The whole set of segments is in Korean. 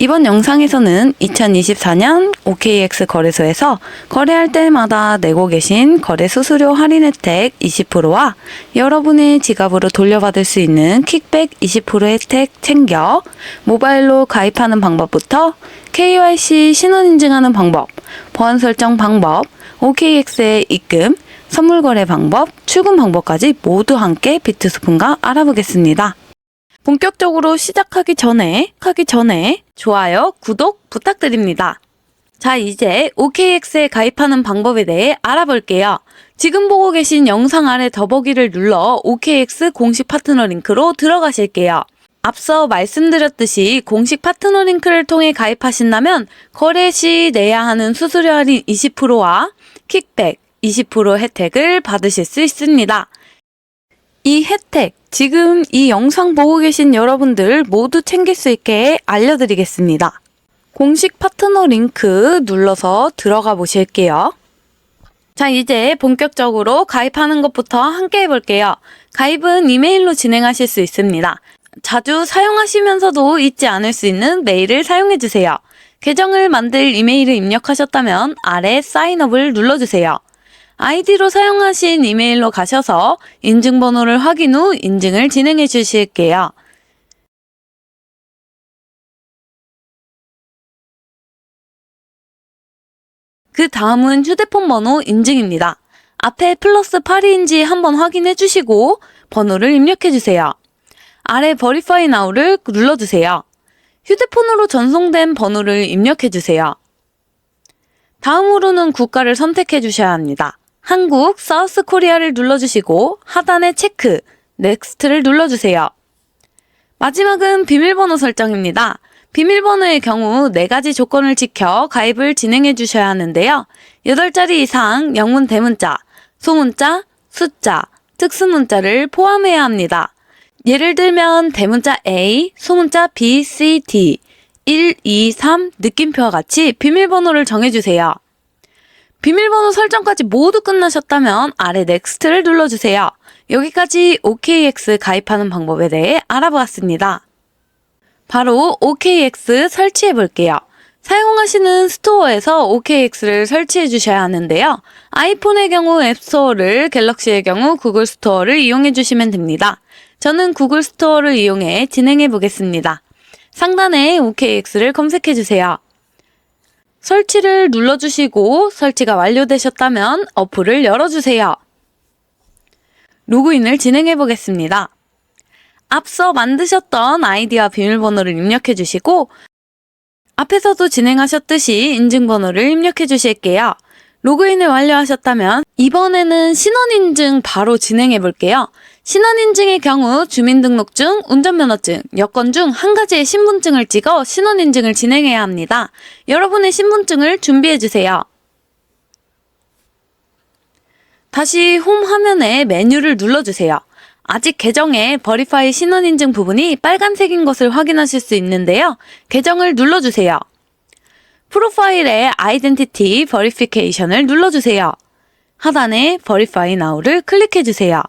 이번 영상에서는 2024년 OKX 거래소에서 거래할 때마다 내고 계신 거래 수수료 할인 혜택 20%와 여러분의 지갑으로 돌려받을 수 있는 킥백 20% 혜택 챙겨 모바일로 가입하는 방법부터 KYC 신원 인증하는 방법, 보안 설정 방법, OKX의 입금, 선물 거래 방법, 출금 방법까지 모두 함께 비트스푼과 알아보겠습니다. 본격적으로 시작하기 전에 좋아요, 구독 부탁드립니다. 자, 이제 OKX에 가입하는 방법에 대해 알아볼게요. 지금 보고 계신 영상 아래 더보기를 눌러 OKX 공식 파트너 링크로 들어가실게요. 앞서 말씀드렸듯이 공식 파트너 링크를 통해 가입하신다면 거래 시 내야 하는 수수료 할인 20%와 킥백 20% 혜택을 받으실 수 있습니다. 이 혜택, 지금 이 영상 보고 계신 여러분들 모두 챙길 수 있게 알려드리겠습니다. 공식 파트너 링크 눌러서 들어가 보실게요. 자, 이제 본격적으로 가입하는 것부터 함께 해볼게요. 가입은 이메일로 진행하실 수 있습니다. 자주 사용하시면서도 잊지 않을 수 있는 메일을 사용해주세요. 계정을 만들 이메일을 입력하셨다면 아래 사인업을 눌러주세요. 아이디로 사용하신 이메일로 가셔서 인증번호를 확인 후 인증을 진행해 주실게요. 그 다음은 휴대폰 번호 인증입니다. 앞에 플러스 8인지 한번 확인해 주시고 번호를 입력해 주세요. 아래 Verify Now를 눌러주세요. 휴대폰으로 전송된 번호를 입력해 주세요. 다음으로는 국가를 선택해 주셔야 합니다. 한국, 사우스 코리아를 눌러주시고 하단에 체크, 넥스트를 눌러주세요. 마지막은 비밀번호 설정입니다. 비밀번호의 경우 4가지 조건을 지켜 가입을 진행해 주셔야 하는데요. 8자리 이상 영문 대문자, 소문자, 숫자, 특수문자를 포함해야 합니다. 예를 들면 대문자 A, 소문자 B, C, D, 1, 2, 3 느낌표와 같이 비밀번호를 정해주세요. 비밀번호 설정까지 모두 끝나셨다면 아래 넥스트를 눌러주세요. 여기까지 OKX 가입하는 방법에 대해 알아보았습니다. 바로 OKX 설치해 볼게요. 사용하시는 스토어에서 OKX를 설치해 주셔야 하는데요. 아이폰의 경우 앱스토어를, 갤럭시의 경우 구글 스토어를 이용해 주시면 됩니다. 저는 구글 스토어를 이용해 진행해 보겠습니다. 상단에 OKX를 검색해 주세요. 설치를 눌러주시고 설치가 완료되셨다면 어플을 열어주세요. 로그인을 진행해 보겠습니다. 앞서 만드셨던 아이디와 비밀번호를 입력해 주시고 앞에서도 진행하셨듯이 인증번호를 입력해 주실게요. 로그인을 완료하셨다면 이번에는 신원인증 바로 진행해 볼게요. 신원인증의 경우 주민등록증, 운전면허증, 여권 중 한 가지의 신분증을 찍어 신원인증을 진행해야 합니다. 여러분의 신분증을 준비해주세요. 다시 홈 화면에 메뉴를 눌러주세요. 아직 계정의 버리파이 신원인증 부분이 빨간색인 것을 확인하실 수 있는데요. 계정을 눌러주세요. 프로파일에 아이덴티티 버리피케이션을 눌러주세요. 하단에 Verify Now를 클릭해주세요.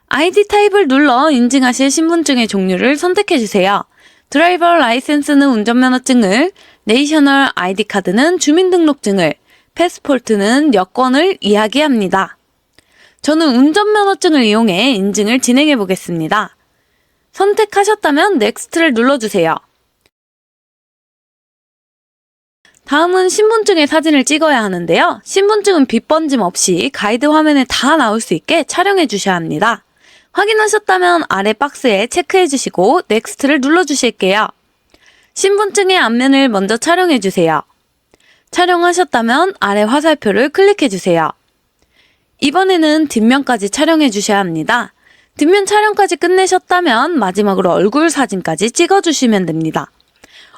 아이디 타입을 눌러 인증하실 신분증의 종류를 선택해주세요. 드라이버 라이센스는 운전면허증을, 내셔널 아이디 카드는 주민등록증을, 패스포트는 여권을 이야기합니다. 저는 운전면허증을 이용해 인증을 진행해 보겠습니다. 선택하셨다면 넥스트를 눌러주세요. 다음은 신분증의 사진을 찍어야 하는데요. 신분증은 빛번짐 없이 가이드 화면에 다 나올 수 있게 촬영해 주셔야 합니다. 확인하셨다면 아래 박스에 체크해 주시고 넥스트를 눌러주실게요. 신분증의 앞면을 먼저 촬영해 주세요. 촬영하셨다면 아래 화살표를 클릭해 주세요. 이번에는 뒷면까지 촬영해 주셔야 합니다. 뒷면 촬영까지 끝내셨다면 마지막으로 얼굴 사진까지 찍어주시면 됩니다.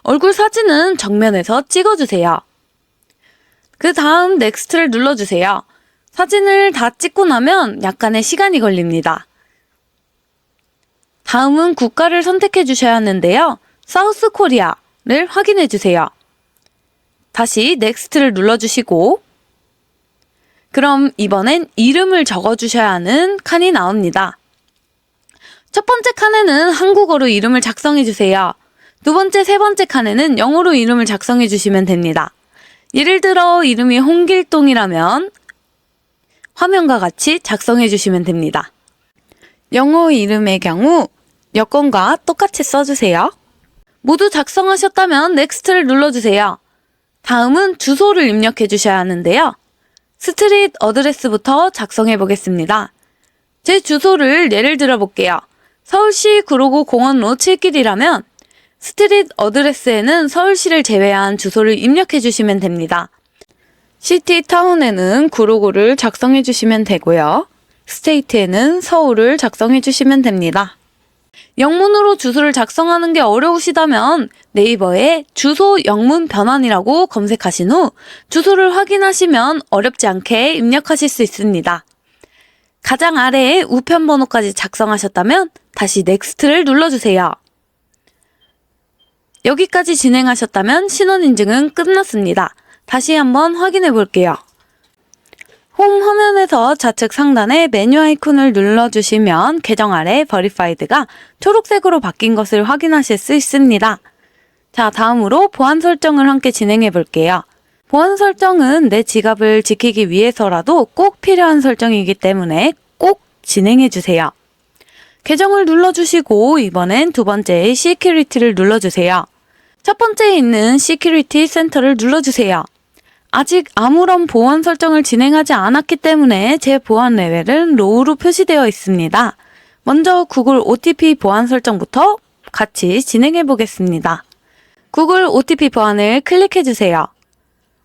얼굴 사진은 정면에서 찍어주세요. 그 다음 넥스트를 눌러주세요. 사진을 다 찍고 나면 약간의 시간이 걸립니다. 다음은 국가를 선택해 주셔야 하는데요. 사우스 코리아를 확인해 주세요. 다시 넥스트를 눌러주시고 그럼 이번엔 이름을 적어주셔야 하는 칸이 나옵니다. 첫 번째 칸에는 한국어로 이름을 작성해 주세요. 두 번째, 세 번째 칸에는 영어로 이름을 작성해 주시면 됩니다. 예를 들어 이름이 홍길동이라면 화면과 같이 작성해 주시면 됩니다. 영어 이름의 경우 여권과 똑같이 써주세요. 모두 작성하셨다면 넥스트를 눌러주세요. 다음은 주소를 입력해 주셔야 하는데요. 스트릿 어드레스부터 작성해 보겠습니다. 제 주소를 예를 들어 볼게요. 서울시 구로구 공원로 7길이라면 스트릿 어드레스에는 서울시를 제외한 주소를 입력해 주시면 됩니다. 시티 타운에는 구로구를 작성해 주시면 되고요. 스테이트에는 서울을 작성해 주시면 됩니다. 영문으로 주소를 작성하는 게 어려우시다면 네이버에 주소 영문 변환이라고 검색하신 후 주소를 확인하시면 어렵지 않게 입력하실 수 있습니다. 가장 아래에 우편 번호까지 작성하셨다면 다시 넥스트를 눌러주세요. 여기까지 진행하셨다면 신원인증은 끝났습니다. 다시 한번 확인해 볼게요. 홈 화면에서 좌측 상단에 메뉴 아이콘을 눌러주시면 계정 아래 Verified가 초록색으로 바뀐 것을 확인하실 수 있습니다. 자, 다음으로 보안 설정을 함께 진행해 볼게요. 보안 설정은 내 지갑을 지키기 위해서라도 꼭 필요한 설정이기 때문에 꼭 진행해 주세요. 계정을 눌러주시고 이번엔 두 번째의 Security를 눌러주세요. 첫 번째에 있는 Security 센터를 눌러주세요. 아직 아무런 보안 설정을 진행하지 않았기 때문에 제 보안 레벨은 로우로 표시되어 있습니다. 먼저 구글 OTP 보안 설정부터 같이 진행해 보겠습니다. 구글 OTP 보안을 클릭해 주세요.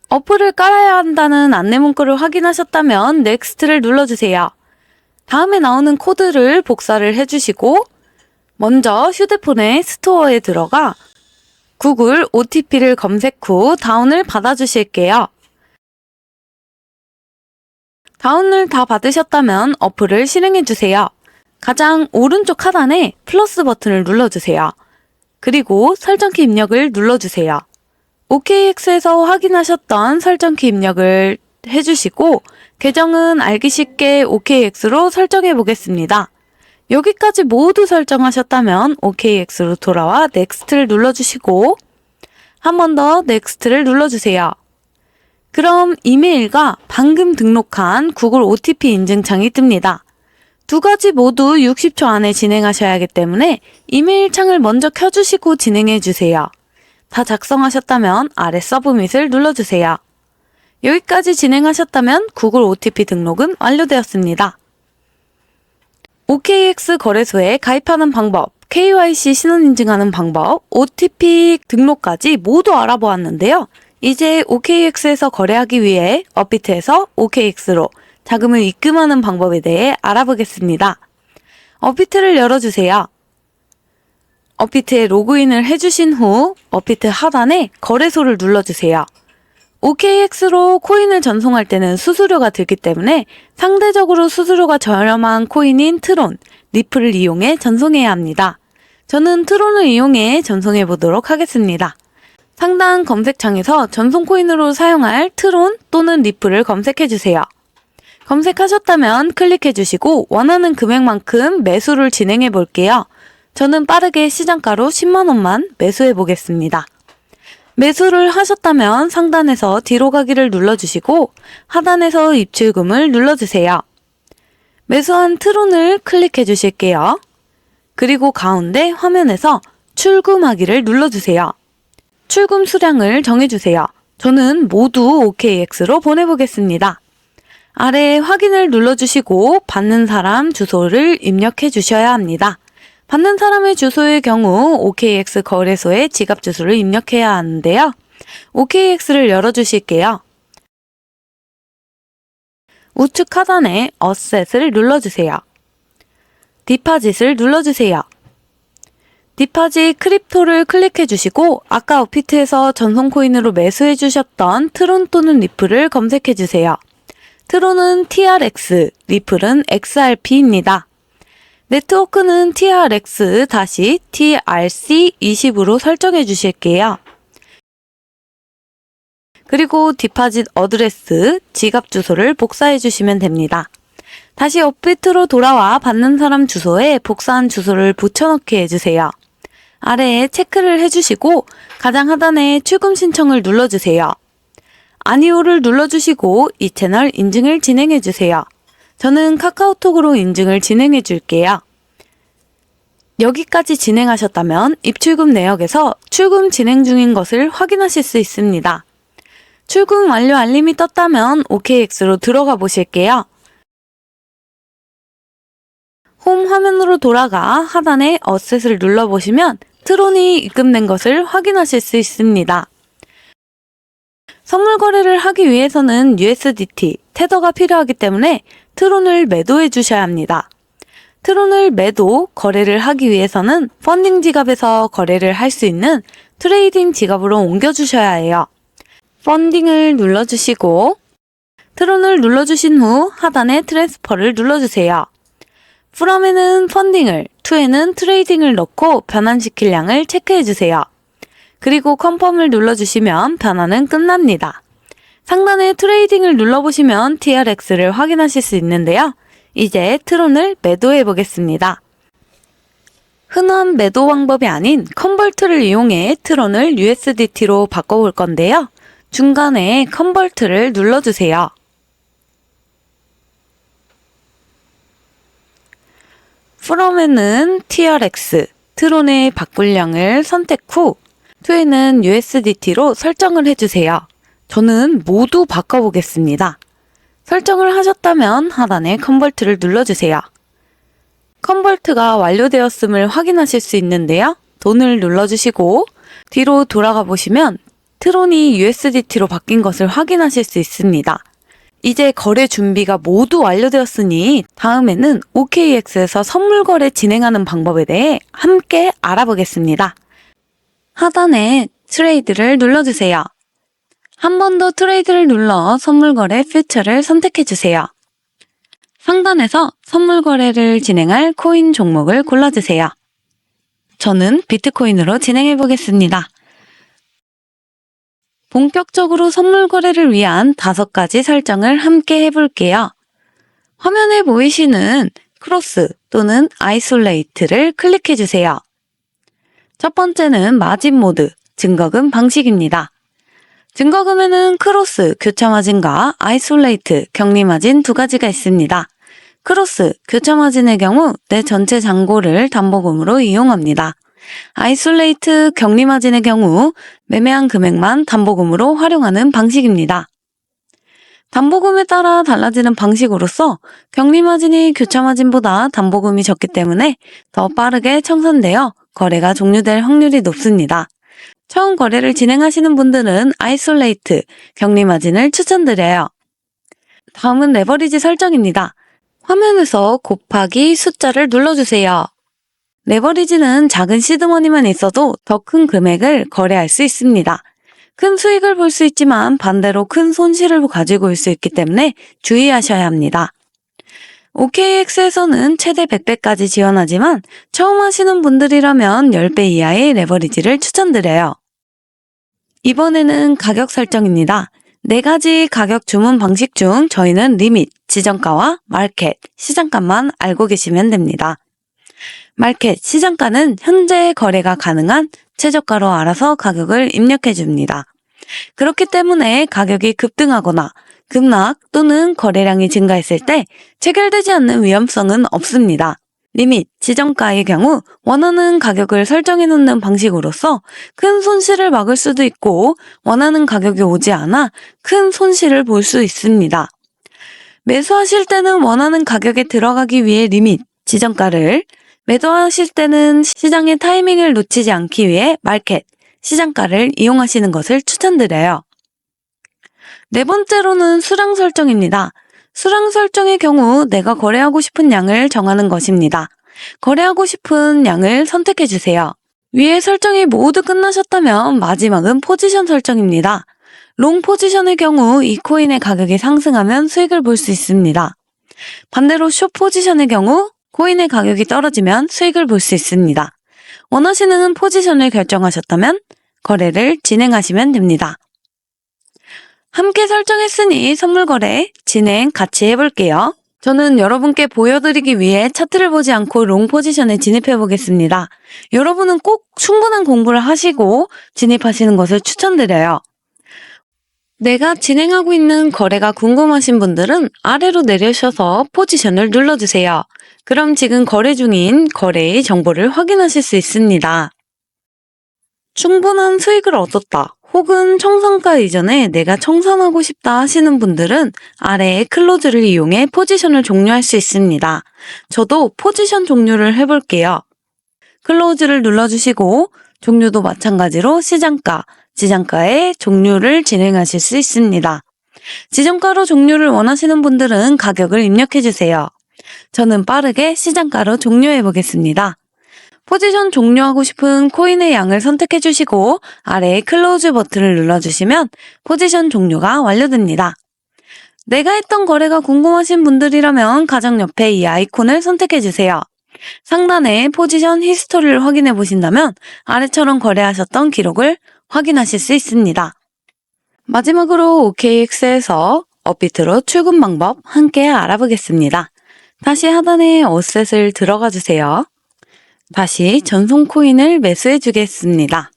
어플을 깔아야 한다는 안내 문구를 확인하셨다면 넥스트를 눌러주세요. 다음에 나오는 코드를 복사를 해주시고 먼저 휴대폰의 스토어에 들어가 구글 OTP를 검색 후 다운을 받아주실게요. 다운을 다 받으셨다면 어플을 실행해주세요. 가장 오른쪽 하단에 플러스 버튼을 눌러주세요. 그리고 설정키 입력을 눌러주세요. OKX에서 확인하셨던 설정키 입력을 해주시고 계정은 알기 쉽게 OKX로 설정해 보겠습니다. 여기까지 모두 설정하셨다면 OKX로 돌아와 넥스트를 눌러주시고 한 번 더 넥스트를 눌러주세요. 그럼 이메일과 방금 등록한 구글 OTP 인증창이 뜹니다. 두 가지 모두 60초 안에 진행하셔야 하기 때문에 이메일 창을 먼저 켜주시고 진행해주세요. 다 작성하셨다면 아래 서브밋을 눌러주세요. 여기까지 진행하셨다면 구글 OTP 등록은 완료되었습니다. OKX 거래소에 가입하는 방법, KYC 신원인증하는 방법, OTP 등록까지 모두 알아보았는데요. 이제 OKX에서 거래하기 위해 업비트에서 OKX로 자금을 입금하는 방법에 대해 알아보겠습니다. 업비트를 열어주세요. 업비트에 로그인을 해주신 후 업비트 하단에 거래소를 눌러주세요. OKX로 코인을 전송할 때는 수수료가 들기 때문에 상대적으로 수수료가 저렴한 코인인 트론, 리플을 이용해 전송해야 합니다. 저는 트론을 이용해 전송해 보도록 하겠습니다. 상단 검색창에서 전송 코인으로 사용할 트론 또는 리플을 검색해 주세요. 검색하셨다면 클릭해 주시고 원하는 금액만큼 매수를 진행해 볼게요. 저는 빠르게 시장가로 10만원만 매수해 보겠습니다. 매수를 하셨다면 상단에서 뒤로 가기를 눌러주시고 하단에서 입출금을 눌러주세요. 매수한 트론을 클릭해 주실게요. 그리고 가운데 화면에서 출금하기를 눌러주세요. 출금 수량을 정해주세요. 저는 모두 OKX로 보내보겠습니다. 아래 확인을 눌러주시고 받는 사람 주소를 입력해 주셔야 합니다. 받는 사람의 주소의 경우 OKX 거래소에 지갑 주소를 입력해야 하는데요. OKX를 열어주실게요. 우측 하단에 어셋을 눌러주세요. 디파짓을 눌러주세요. 디파짓 크립토를 클릭해 주시고 아까 업비트에서 전송 코인으로 매수해 주셨던 트론 또는 리플을 검색해 주세요. 트론은 TRX, 리플은 XRP입니다. 네트워크는 TRX-TRC20으로 설정해 주실게요. 그리고 디파짓 어드레스, 지갑 주소를 복사해 주시면 됩니다. 다시 업비트로 돌아와 받는 사람 주소에 복사한 주소를 붙여넣기 해주세요. 아래에 체크를 해주시고 가장 하단에 출금 신청을 눌러주세요. 아니오를 눌러주시고 이 채널 인증을 진행해주세요. 저는 카카오톡으로 인증을 진행해줄게요. 여기까지 진행하셨다면 입출금 내역에서 출금 진행 중인 것을 확인하실 수 있습니다. 출금 완료 알림이 떴다면 OKX로 들어가 보실게요. 홈 화면으로 돌아가 하단에 어셋을 눌러보시면 트론이 입금된 것을 확인하실 수 있습니다. 선물 거래를 하기 위해서는 USDT, 테더가 필요하기 때문에 트론을 매도해 주셔야 합니다. 트론을 매도, 거래를 하기 위해서는 펀딩 지갑에서 거래를 할 수 있는 트레이딩 지갑으로 옮겨주셔야 해요. 펀딩을 눌러주시고 트론을 눌러주신 후 하단에 트랜스퍼를 눌러주세요. from에는 펀딩을, to에는 트레이딩을 넣고 변환시킬 양을 체크해주세요. 그리고 컨펌을 눌러주시면 변환은 끝납니다. 상단에 트레이딩을 눌러보시면 TRX를 확인하실 수 있는데요. 이제 트론을 매도해 보겠습니다. 흔한 매도 방법이 아닌 컨버트를 이용해 트론을 USDT로 바꿔볼 건데요. 중간에 컨버트를 눌러주세요. from에는 TRX, 트론의 바꿀량을 선택 후 to에는 USDT로 설정을 해주세요. 저는 모두 바꿔보겠습니다. 설정을 하셨다면 하단에 컨버트를 눌러주세요. 컨버트가 완료되었음을 확인하실 수 있는데요. 돈을 눌러주시고 뒤로 돌아가 보시면 트론이 USDT로 바뀐 것을 확인하실 수 있습니다. 이제 거래 준비가 모두 완료되었으니 다음에는 OKX에서 선물 거래 진행하는 방법에 대해 함께 알아보겠습니다. 하단에 트레이드를 눌러주세요. 한 번 더 트레이드를 눌러 선물 거래 퓨처를 선택해주세요. 상단에서 선물 거래를 진행할 코인 종목을 골라주세요. 저는 비트코인으로 진행해 보겠습니다. 본격적으로 선물 거래를 위한 5가지 설정을 함께 해볼게요. 화면에 보이시는 크로스 또는 아이솔레이트를 클릭해주세요. 첫 번째는 마진 모드, 증거금 방식입니다. 증거금에는 크로스, 교차 마진과 아이솔레이트, 격리 마진 2가지가 있습니다. 크로스, 교차 마진의 경우 내 전체 잔고를 담보금으로 이용합니다. 아이솔레이트, 격리 마진의 경우 매매한 금액만 담보금으로 활용하는 방식입니다. 담보금에 따라 달라지는 방식으로서 격리 마진이 교차 마진보다 담보금이 적기 때문에 더 빠르게 청산되어 거래가 종료될 확률이 높습니다. 처음 거래를 진행하시는 분들은 아이솔레이트, 격리 마진을 추천드려요. 다음은 레버리지 설정입니다. 화면에서 곱하기 숫자를 눌러주세요. 레버리지는 작은 시드머니만 있어도 더 큰 금액을 거래할 수 있습니다. 큰 수익을 볼 수 있지만 반대로 큰 손실을 가지고 올 수 있기 때문에 주의하셔야 합니다. OKX에서는 최대 100배까지 지원하지만 처음 하시는 분들이라면 10배 이하의 레버리지를 추천드려요. 이번에는 가격 설정입니다. 4가지 가격 주문 방식 중 저희는 리밋, 지정가와 마켓, 시장가만 알고 계시면 됩니다. 마켓, 시장가는 현재 거래가 가능한 최저가로 알아서 가격을 입력해줍니다. 그렇기 때문에 가격이 급등하거나 급락 또는 거래량이 증가했을 때 체결되지 않는 위험성은 없습니다. 리밋, 지정가의 경우 원하는 가격을 설정해 놓는 방식으로서 큰 손실을 막을 수도 있고 원하는 가격이 오지 않아 큰 손실을 볼 수 있습니다. 매수하실 때는 원하는 가격에 들어가기 위해 리밋, 지정가를, 매도하실 때는 시장의 타이밍을 놓치지 않기 위해 마켓, 시장가를 이용하시는 것을 추천드려요. 네 번째로는 수량 설정입니다. 수량 설정의 경우 내가 거래하고 싶은 양을 정하는 것입니다. 거래하고 싶은 양을 선택해주세요. 위에 설정이 모두 끝나셨다면 마지막은 포지션 설정입니다. 롱 포지션의 경우 이 코인의 가격이 상승하면 수익을 볼 수 있습니다. 반대로 숏 포지션의 경우 코인의 가격이 떨어지면 수익을 볼 수 있습니다. 원하시는 포지션을 결정하셨다면 거래를 진행하시면 됩니다. 함께 설정했으니 선물 거래 진행 같이 해볼게요. 저는 여러분께 보여드리기 위해 차트를 보지 않고 롱 포지션에 진입해 보겠습니다. 여러분은 꼭 충분한 공부를 하시고 진입하시는 것을 추천드려요. 내가 진행하고 있는 거래가 궁금하신 분들은 아래로 내려셔서 포지션을 눌러주세요. 그럼 지금 거래 중인 거래의 정보를 확인하실 수 있습니다. 충분한 수익을 얻었다. 혹은 청산가 이전에 내가 청산하고 싶다 하시는 분들은 아래의 클로즈를 이용해 포지션을 종료할 수 있습니다. 저도 포지션 종료를 해볼게요. 클로즈를 눌러주시고 종료도 마찬가지로 시장가, 지정가의 종료를 진행하실 수 있습니다. 지정가로 종료를 원하시는 분들은 가격을 입력해주세요. 저는 빠르게 시장가로 종료해 보겠습니다. 포지션 종료하고 싶은 코인의 양을 선택해 주시고 아래의 클로즈 버튼을 눌러주시면 포지션 종료가 완료됩니다. 내가 했던 거래가 궁금하신 분들이라면 가장 옆에 이 아이콘을 선택해 주세요. 상단에 포지션 히스토리를 확인해 보신다면 아래처럼 거래하셨던 기록을 확인하실 수 있습니다. 마지막으로 OKX에서 업비트로 출금 방법 함께 알아보겠습니다. 다시 하단에 어셋을 들어가 주세요. 다시 전송 코인을 매수해 주겠습니다.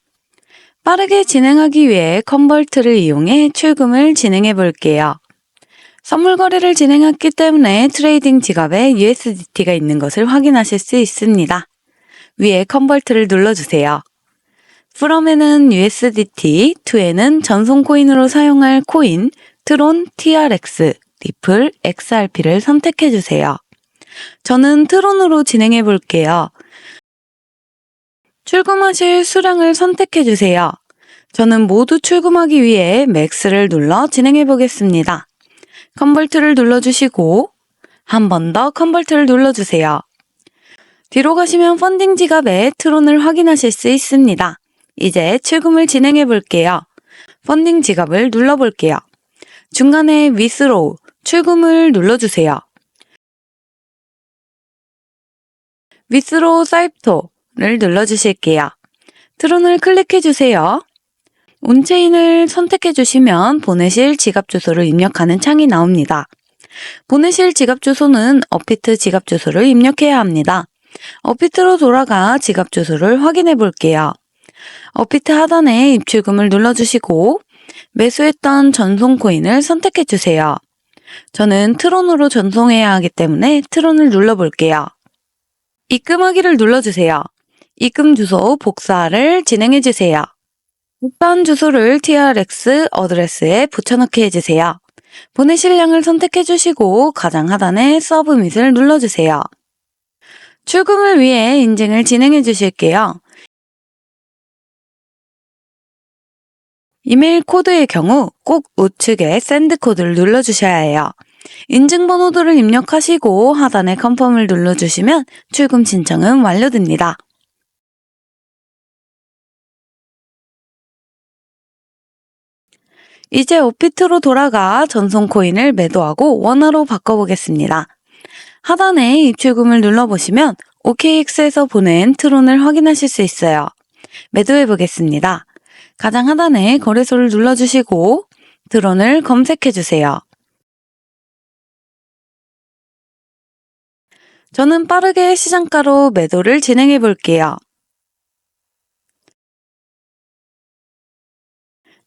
빠르게 진행하기 위해 컨버트를 이용해 출금을 진행해 볼게요. 선물 거래를 진행했기 때문에 트레이딩 지갑에 USDT가 있는 것을 확인하실 수 있습니다. 위에 컨버트를 눌러주세요. from에는 USDT, to에는 전송 코인으로 사용할 코인, 트론, TRX, 리플, XRP를 선택해 주세요. 저는 트론으로 진행해 볼게요. 출금하실 수량을 선택해 주세요. 저는 모두 출금하기 위해 맥스를 눌러 진행해 보겠습니다. 컨버트를 눌러주시고 한 번 더 컨버트를 눌러주세요. 뒤로 가시면 펀딩 지갑에 트론을 확인하실 수 있습니다. 이제 출금을 진행해 볼게요. 펀딩 지갑을 눌러볼게요. 중간에 위스로우, 출금을 눌러주세요. 위스로우 사이프토를 눌러주실게요. 트론을 클릭해주세요. 온체인을 선택해주시면 보내실 지갑 주소를 입력하는 창이 나옵니다. 보내실 지갑 주소는 업비트 지갑 주소를 입력해야 합니다. 업비트로 돌아가 지갑 주소를 확인해 볼게요. 업비트 하단에 입출금을 눌러주시고 매수했던 전송 코인을 선택해 주세요. 저는 트론으로 전송해야 하기 때문에 트론을 눌러볼게요. 입금하기를 눌러주세요. 입금 주소 복사를 진행해 주세요. 복사한 주소를 TRX 어드레스에 붙여넣기 해주세요. 보내실 양을 선택해 주시고 가장 하단에 서브밋을 눌러주세요. 출금을 위해 인증을 진행해 주실게요. 이메일 코드의 경우 꼭 우측에 샌드 코드를 눌러주셔야 해요. 인증번호들을 입력하시고 하단에 컨펌을 눌러주시면 출금 신청은 완료됩니다. 이제 업비트로 돌아가 전송 코인을 매도하고 원화로 바꿔보겠습니다. 하단에 입출금을 눌러보시면 OKX에서 보낸 트론을 확인하실 수 있어요. 매도해 보겠습니다. 가장 하단에 거래소를 눌러주시고 트론을 검색해 주세요. 저는 빠르게 시장가로 매도를 진행해 볼게요.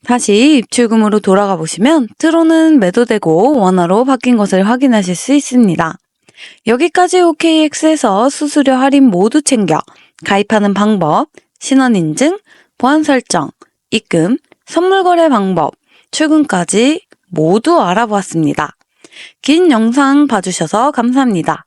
다시 입출금으로 돌아가 보시면 트론은 매도되고 원화로 바뀐 것을 확인하실 수 있습니다. 여기까지 OKX에서 수수료 할인 모두 챙겨 가입하는 방법, 신원 인증, 보안 설정, 입금, 선물 거래 방법, 출금까지 모두 알아보았습니다. 긴 영상 봐주셔서 감사합니다.